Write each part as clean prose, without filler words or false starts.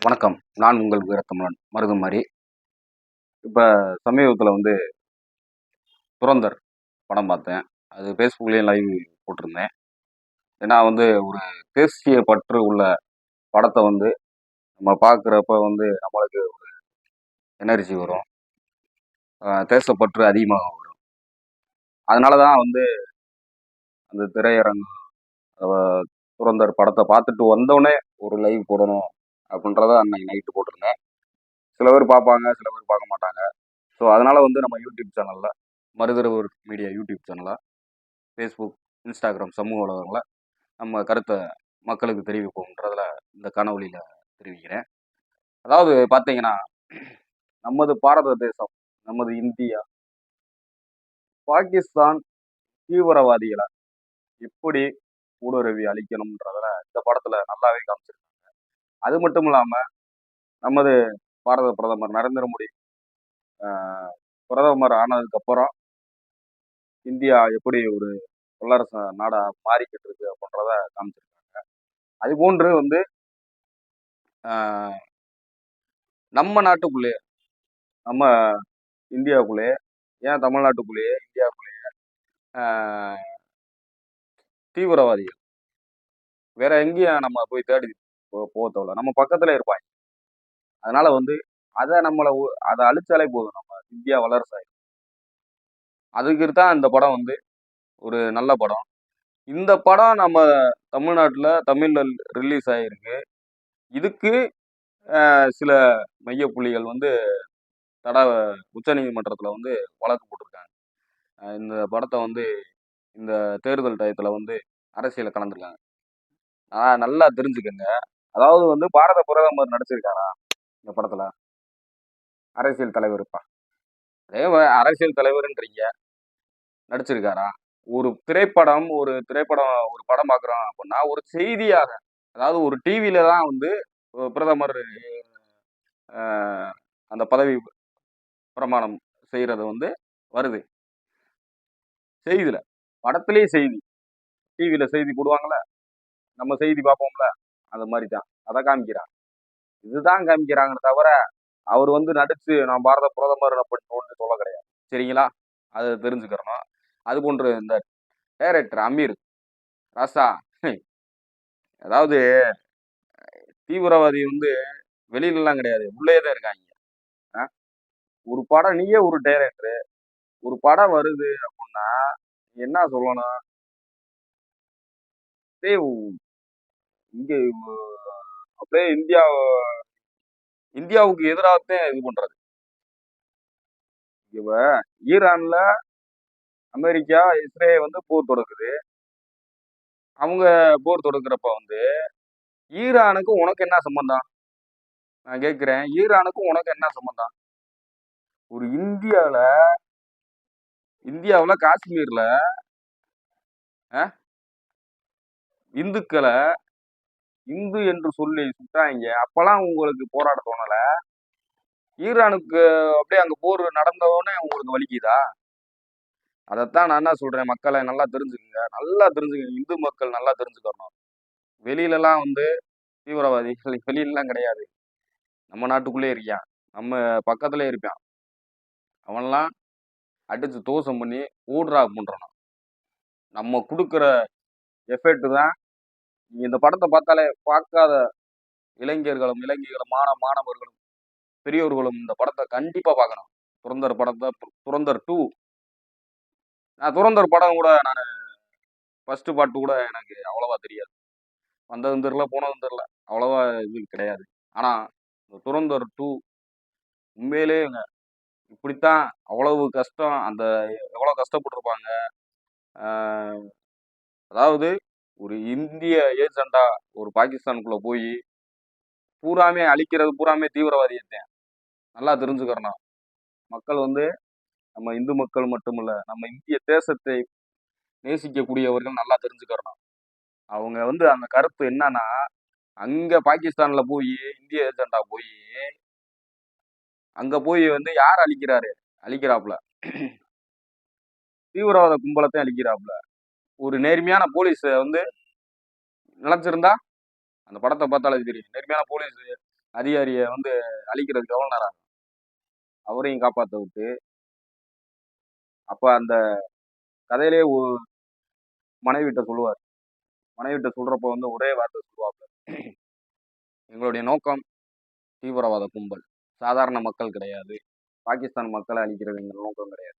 வணக்கம். நான் உங்கள் வீரத்தமிழன் மருதுமாரி. இப்ப சமீபத்தில வந்து துரந்தர் படம் பார்த்தேன். அது Facebookலயும் லைவ் போட்டிருந்தேன். ஏன்னா வந்து ஒரு தேசிய பற்று உள்ள படத்த வந்து நம்ம பார்க்குறப்ப வந்து நம்மளுக்கு எனர்ஜி வரும். தேசப்பற்று அதிகமா வரும். அதனால தான் வந்து அந்த திரையரங்கம் அ துரந்தர் படத்த பார்த்துட்டு வந்தோனே ஒரு லைவ் போடணும் அப்படின்றத அன்னைக்கு நைட்டு போட்டிருந்தேன். சில பேர் பார்ப்பாங்க, சில பேர் பார்க்க மாட்டாங்க. ஸோ அதனால வந்து நம்ம யூடியூப் சேனல்ல மருதரவர் மீடியா யூடியூப் சேனல்ல ஃபேஸ்புக், இன்ஸ்டாகிராம் சமூக ஊடகங்கள நம்ம கருத்த மக்களுக்கு தெரிவிப்போம்ன்றதுல இந்த காணொளியில தெரிவிக்கிறேன். அதாவது பார்த்தீங்கன்னா, நமது பாரத தேசம், நமது இந்தியா, பாகிஸ்தான் தீவிரவாதிகள எப்படி ஊடுருவி அழிக்கணும்ன்றதுல இந்த படத்துல நல்லாவே காமிச்சிருக்காங்க. அது மட்டும் இல்லாம, நமது பாரத பிரதமர் நரேந்திர மோடி அ பிரதமர் ஆனதுக்கு அப்புறம் இந்தியா எப்படி ஒரு வல்லரசு நாடா மாறிக்கிட்டு இருக்கு அப்படின்றத காமிச்சிருக்காங்க. அதுபோன்று வந்து அ நம்ம நாட்டுக்குள்ளேயே, நம்ம இந்தியாவுக்குள்ளேயே, ஏன் தமிழ்நாட்டுக்குள்ளேயே, இந்தியாவுக்குள்ளேயே தீவிரவாதிகள் வேற எங்கேயும் நம்ம போய் தேடி போக தேவையில்ல. நம்ம பக்கத்துல இருப்பாங்க. அதனால வந்து அத நம்மள அத அழிச்சாலே போதும். நம்ம இந்தியா வல்லரசு ஆயிரும். அதுக்கு தான் இந்த படம் வந்து ஒரு நல்ல படம். இந்த படம் நம்ம தமிழ்நாட்டுல தமிழ்ல ரிலீஸ் ஆயிருக்கு. இதுக்கு சில மையப்புள்ளிகள் வந்து தட உச்சநீதிமன்றத்துல வந்து வழக்கு போட்டிருக்காங்க. இந்த படத்த வந்து இந்த தேர்தல் டயத்துல வந்து அரசியல்ல கலந்துருக்காங்க. நல்லா தெரிஞ்சுக்கங்க. அதாவது வந்து பாரத பிரதமர் நடிச்சிருக்காரா இந்த படத்துல? அரசியல் தலைவருப்பா. அதே அரசியல் தலைவர்ன்றீங்க. நடிச்சிருக்காரா? ஒரு படம் பார்க்குறோம் அப்படின்னா, ஒரு செய்தியாக, அதாவது ஒரு டிவில தான் வந்து பிரதமர் அ அந்த பதவி பிரமாணம் செய்றது வந்து வருது. செய்தில. படத்திலேயே செய்தி. டிவில செய்தி போடுவாங்கல்ல, நம்ம செய்தி பார்ப்போம்ல, அது மாரி தான். அத காமிக்கிறாங்க. இதுதான் காமிக்கிறாங்களே தவிர, அவர் வந்து நடிச்சு நான் பாரத பிரதமர் அப்படின்னு ஒண்ணும் சொல்ல கிடையாது. சரிங்களா? அத தெரிஞ்சுக்கிறணும். அதுபோன்று இந்த டைரக்டர் அமீர் ராசா அதாவது தீவிரவாதி வந்து வெளியிலலாம் கிடையாது. உள்ளயே தான் இருக்காய்ங்க. அ ஒரு படம் நீயே ஒரு டைரக்டர். ஒரு படம் வருது அப்புட்ன்னா, என்ன சொல்லணும்? அப்படியே இங்க அப்படியே இந்தியாவுக்கு எதிராத்தான் இது பண்றது. இப்ப ஈரான்ல அமெரிக்கா, இஸ்ரேல் வந்து போர் தொடுக்குது. அவங்க போர் தொடுக்கிறப்ப வந்து, ஈரானுக்கும் உனக்கு என்ன சம்பந்தம்? நான் கேட்கிறேன். ஈரானுக்கும் உனக்கு என்ன சம்பந்தம்? ஒரு இந்தியாவுல காஷ்மீர்ல அ இந்துக்கள இந்து என்று சொல்லி சுட்டாய்ங்க. அப்பலாம் உங்களுக்கு போராட தோணல. ஈரானுக்கு அப்படியே அங்க போர் நடந்தவுடனே உங்களுக்கு வலிக்குதா? அதத்தான் நான் என்ன சொல்றேன், மக்களே நல்லா தெரிஞ்சுக்கங்க. நல்லா தெரிஞ்சுக்கங்க. இந்து மக்கள் நல்லா தெரிஞ்சுக்கணும். வெளியிலலாம் வந்து தீவிரவாதிகள் வெளியிலலாம் கிடையாது. நம்ம நாட்டுக்குள்ளயே இருக்கான். நம்ம பக்கத்திலேயே இருப்பான். அவன்லாம் அடிச்சு துவசம் பண்ணி ஊட்றா பண்றானும். நம்ம குடுக்குற எஃபெக்ட் தான். நீங்க இந்த படத்த பார்த்தாலே பார்க்காத இளைஞர்களும், இளைஞிகளும், மாணவர்களும், பெரியோர்களும் இந்த படத்த கண்டிப்பா பார்க்கணும். துரந்தர் படத்த துரந்தர் 2. நான் துரந்தர் படம் கூட ஃபர்ஸ்ட் பார்ட் கூட எனக்கு அவ்வளவா தெரியாது. வந்ததும் தெரியல, போனதும் தெரியல. அவ்வளவா இது கிடையாது. ஆனா, இந்த துரந்தர் 2 உண்மையிலேயேங்க இப்படித்தான் அவ்வளவு கஷ்டம் அந்த எவ்வளோ கஷ்டப்பட்டுருப்பாங்க. ஆ அதாவது ஒரு இந்திய ஏஜெண்டா ஒரு பாகிஸ்தானுக்குள்ள போயி பூராமே அழிக்கிறது பூராமே தீவிரவாதியத்தான். நல்லா தெரிஞ்சுக்கிறணும். மக்கள் வந்து நம்ம இந்து மக்கள் மட்டுமல்ல, நம்ம இந்திய தேசத்தை நேசிக்கக்கூடியவர்கள் நல்லா தெரிஞ்சுக்கிறணும். அவங்க வந்து அந்த கருத்து என்னன்னா, அங்க பாகிஸ்தான்ல போயி இந்திய ஏஜெண்டா போயி, அங்க போய் வந்து யார் அழிக்கிறாரு? அழிக்கிறாப்புல. தீவிரவாத கும்பலத்தையும் அழிக்கிறாப்புல. ஒரு நேர்மையான போலீஸ வந்து நிலைச்சிருந்தா, அந்த படத்த பார்த்தாலே தெரியும். நேர்மையான போலீஸ் அதிகாரிய வந்து அழிக்கிறதுக்கு எவ்வளவு நேரம் ஆகும்? அவரையும் காப்பாத்த விட்டு அப்ப அந்த கதையிலேயே மனைவிட்ட சொல்லுவார். மனைவிட்ட சொல்றப்ப வந்து ஒரே வார்த்தை சொல்லுவாப்ல. எங்களுடைய நோக்கம் தீவிரவாத கும்பல். சாதாரண மக்கள் கிடையாது. பாகிஸ்தான் மக்களை அழிக்கிறது எங்கள் நோக்கம் கிடையாது.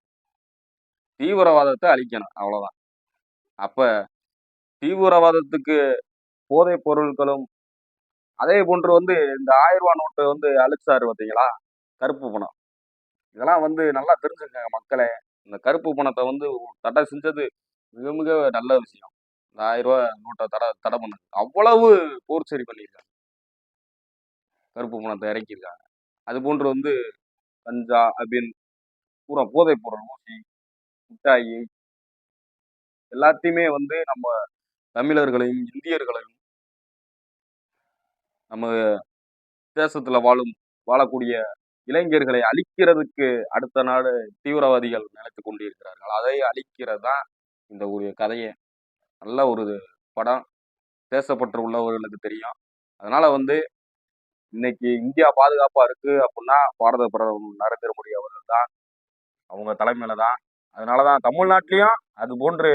தீவிரவாதத்தை அழிக்கணும். அவ்வளவுதான். அப்ப தீவிரவாதத்துக்கு போதைப் பொருட்களும் அதே போன்று வந்து இந்த 1000 நோட்டு வந்து அழிச்சாரு பார்த்தீங்களா? கருப்பு பணம். இதெல்லாம் வந்து நல்லா தெரிஞ்சுக்கங்க மக்களே. இந்த கருப்பு பணத்தை வந்து தடை செஞ்சது மிக மிக நல்ல விஷயம். இந்த ரூ. 1000 நோட்டை தடை தடை பண்ணது. அவ்வளவு போர் சரி பண்ணியிருக்காங்க. கருப்பு பணத்தை இறக்கியிருக்காங்க. அது போன்று வந்து கஞ்சா, அபின் பூரா போதைப் பொருள், ஊசி, மிட்டாயி எல்லாத்தையுமே வந்து நம்ம தமிழர்களையும், இந்தியர்களையும் நம்ம தேசத்துல வாழக்கூடிய இளைஞர்களை அழிக்கிறதுக்கு அடுத்த நாடு தீவிரவாதிகள் நினைத்துக் கொண்டிருக்கிறார்கள். அதை அழிக்கிறது தான் இந்த ஒரு கதையே. நல்ல ஒரு படம். தேசப்பற்று உள்ளவர்களுக்கு தெரியும். அதனால வந்து இன்னைக்கு இந்தியா பாதுகாப்பா இருக்கு அப்படின்னா பாரத பிரதமர் நரேந்திர மோடி அவர்கள் தான். அவங்க தலைமையில தான். அதனாலதான் தமிழ்நாட்டிலையும் அது போன்று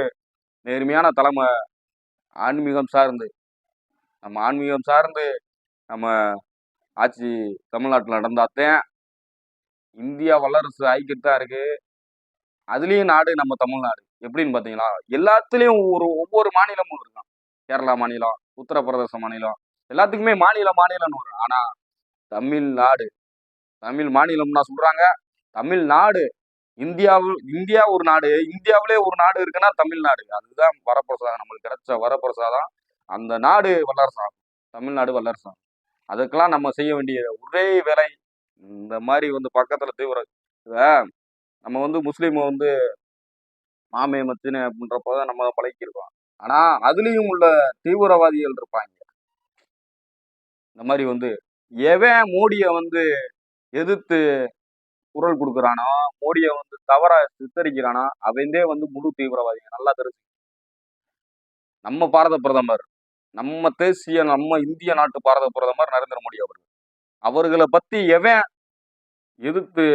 நேர்மையான தலைமை ஆன்மீகம் சார்ந்து நம்ம ஆட்சி தமிழ்நாட்டில் நடந்தாத்தான் இந்தியா வல்லரசு ஆகிக்கிட்டு தான் இருக்கு. அதுலயும் நாடு நம்ம தமிழ்நாடு. எப்படின்னு பாத்தீங்களா? எல்லாத்துலயும் ஒவ்வொரு மாநிலமும் இருக்கும். கேரளா மாநிலம், உத்தரப்பிரதேச மாநிலம், எல்லாத்துக்குமே மாநிலம்னு வரும். ஆனா தமிழ்நாடு, தமிழ் மாநிலம்னா சொல்றாங்க. தமிழ்நாடு இந்தியா ஒரு நாடு. இந்தியாவிலே ஒரு நாடு இருக்குன்னா தமிழ்நாடு. அதுதான் வரப்பிரசாதம். நம்மளுக்கு கிடைச்ச வரப்பிரசாதம். அந்த நாடு வல்லரசாகும். தமிழ்நாடு வல்லரசாகும். அதுக்கெல்லாம் நம்ம செய்ய வேண்டிய ஒரே வேலை இந்த மாதிரி வந்து பக்கத்துல நம்ம வந்து முஸ்லீம் வந்து மாமே மச்சினே அப்படின்றப்பதான் நம்ம பழகிருக்கோம். ஆனா அதுலயும் உள்ள தீவிரவாதிகள் இருப்பாங்க. இந்த மாதிரி வந்து எவன் மோடிய வந்து எதிர்த்து குரல் கொடுக்குறானோ, மோடிய வந்து தவறா சித்தரிக்கிறானோ அவன்தே வந்து முழு தீவிரவாதிங்க. நல்லா தெரிஞ்சு. நம்ம பாரத பிரதமர், நம்ம இந்திய நாட்டு பாரத பிரதமர் நரேந்திர மோடி அவர்கள். அவர்களை பத்தி எவன் எதிர்த்து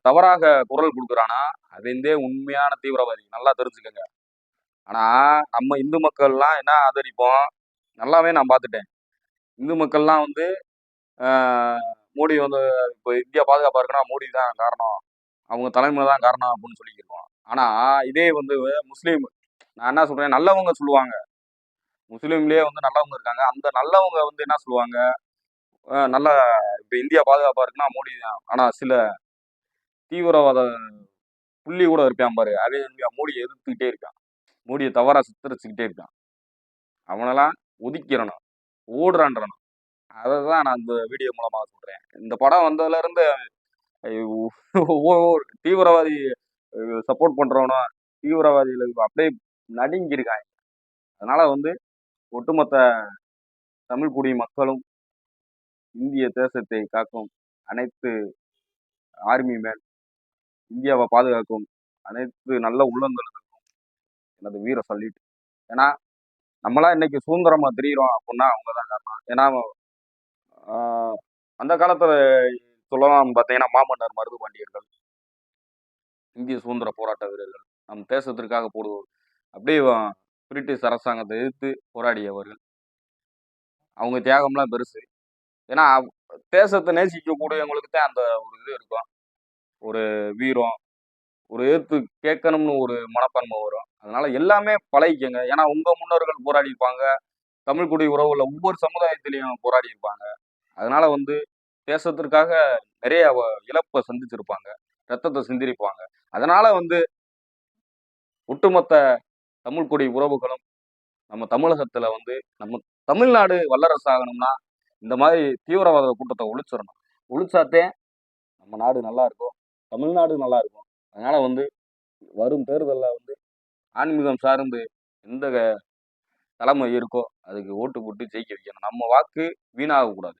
தவறாக குரல் கொடுக்குறானா அவன்தே உண்மையான தீவிரவாதி. நல்லா தெரிஞ்சுக்கங்க. ஆனா நம்ம இந்து மக்கள்லாம் என்ன ஆதரிப்போம்? நல்லாவே நான் பார்த்துட்டேன். இந்து மக்கள்லாம் வந்து மோடி வந்து இப்போ இந்தியா பாதுகாப்பா இருக்குன்னா மோடி தான் காரணம், அவங்க தலைமை தான் காரணம் அப்படின்னு சொல்லிக்கிருக்கோம். ஆனா இதே வந்து முஸ்லீம், நான் என்ன சொல்றேன், நல்லவங்க சொல்லுவாங்க. முஸ்லீம்லயே வந்து நல்லவங்க இருக்காங்க. அந்த நல்லவங்க வந்து என்ன சொல்லுவாங்க, நல்லா இப்போ இந்தியா பாதுகாப்பா இருக்குன்னா மோடி தான். ஆனா சில தீவிரவாத புள்ளி கூட இருப்பான் பாரு, அதே மோடியை எதிர்த்துக்கிட்டே இருக்கான். மோடியை தவறா சித்தரிச்சுக்கிட்டே இருக்கான். அவனெல்லாம் ஒதுக்கிடணும், ஓடுறான்றணும். அதை தான் நான் இந்த வீடியோ மூலமா சொல்றேன். இந்த படம் வந்ததுல இருந்து தீவிரவாதி சப்போர்ட் பண்றவனும் தீவிரவாதிகளுக்கு அப்படியே நடுங்கி இருக்காங்க. அதனால வந்து ஒட்டுமொத்த தமிழ் குடி மக்களும் இந்திய தேசத்தை காக்கும் அனைத்து ஆர்மி மேன், இந்தியாவை பாதுகாக்கும் அனைத்து நல்ல உள்ளங்களுக்கும் எனது வீர சொல்லிட்டு. ஏன்னா நம்மளாம் இன்னைக்கு சுதந்திரமா தெரியுறோம் அப்படின்னா அவங்கதான் காரணம். ஏன்னா அந்த காலத்துல சொல்லலாம் பார்த்தீங்கன்னா மாமன்னர் மருதுபாண்டியர்கள், இந்திய சுதந்திர போராட்ட வீரர்கள், நம் தேசத்திற்காக அப்படியே பிரிட்டிஷ் அரசாங்கத்தை எதிர்த்து போராடியவர்கள். அவங்க தியாகம்லாம் பெருசு. ஏன்னா தேசத்தை நேசிக்கக்கூடியவங்களுக்கு தான் அந்த ஒரு இது இருக்கும். ஒரு வீரம், ஒரு எதிர்த்து கேட்கணும்னு ஒரு மனப்பான்மை வரும். அதனால எல்லாமே பழகிக்கங்க. ஏன்னா உங்க முன்னோர்கள் போராடி இருப்பாங்க. தமிழ் குடி உறவுல ஒவ்வொரு சமுதாயத்திலையும் போராடி இருப்பாங்க. அதனால வந்து தேசத்திற்காக நிறைய இழப்பை சந்திச்சிருப்பாங்க, ரத்தத்தை சிந்திருப்பாங்க. அதனால வந்து ஒட்டுமொத்த தமிழ் குடி உறவுகளும் நம்ம தமிழகத்துல வந்து நம்ம தமிழ்நாடு வல்லரசு ஆகணும்னா இந்த மாதிரி தீவிரவாத கூட்டத்தை ஒழிச்சிடணும். ஒழிச்சாத்தே நம்ம நாடு நல்லா இருக்கும், தமிழ்நாடு நல்லா இருக்கும். அதனால வந்து வரும் தேர்தலில் வந்து ஆன்மீகம் சார்ந்து எந்த தலைமை இருக்கோ அதுக்கு ஓட்டு போட்டு ஜெயிக்க வைக்கணும். நம்ம வாக்கு வீணாகக்கூடாது.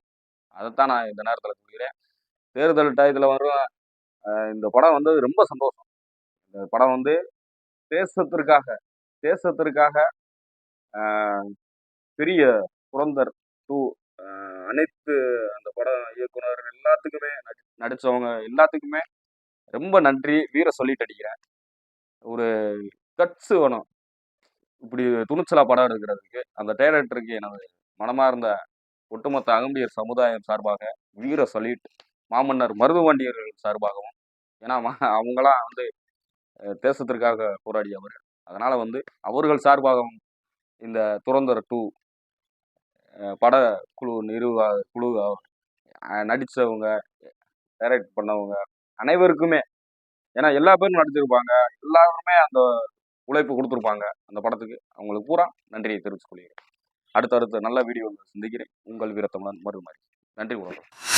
அதைத்தான் நான் இந்த நேரத்தில் சொல்கிறேன். தேர்தல் டயத்தில் வரும் இந்த படம் வந்து ரொம்ப சந்தோஷம். இந்த படம் வந்து தேசத்திற்காக தேசத்திற்காக பெரிய புரந்தர் 2 அனைத்து அந்த படம் இயக்குனர் எல்லாத்துக்குமே நடிச்சவங்க எல்லாத்துக்குமே ரொம்ப நன்றி. வீர சொல்லிட்டு அடிக்கிறேன். ஒரு கட்ஸ் வேணும். இப்படி துணிச்சலா படம் எடுக்கிறதுக்கு அந்த டைரக்டருக்கு எனது மனமார்ந்த ஒட்டுமொத்த அகம்பியர் சமுதாயம் சார்பாக வீர சொல்லிட்டு மாமன்னர் மருதுபாண்டியர்கள் சார்பாகவும் ஏன்னா அவங்களாம் வந்து தேசத்திற்காக போராடியவர்கள். அதனால வந்து அவர்கள் சார்பாகவும் இந்த துரந்தர் 2 பட குழு நடிச்சவங்க, டைரக்ட் பண்ணவங்க அனைவருக்குமே ஏன்னா எல்லா பேரும் நடிச்சிருப்பாங்க. எல்லாருமே அந்த உழைப்பு குடுத்துருப்பாங்க அந்த படத்துக்கு. அவங்களுக்கு பூரா நன்றியை தெரிவித்துக் கொள்கிறேன். அடுத்தடுத்த நல்ல வீடியோவில் சந்திக்கிறேன். உங்கள் வீரத்தமிழன் மருதுமாரி. நன்றி உறவுகளே.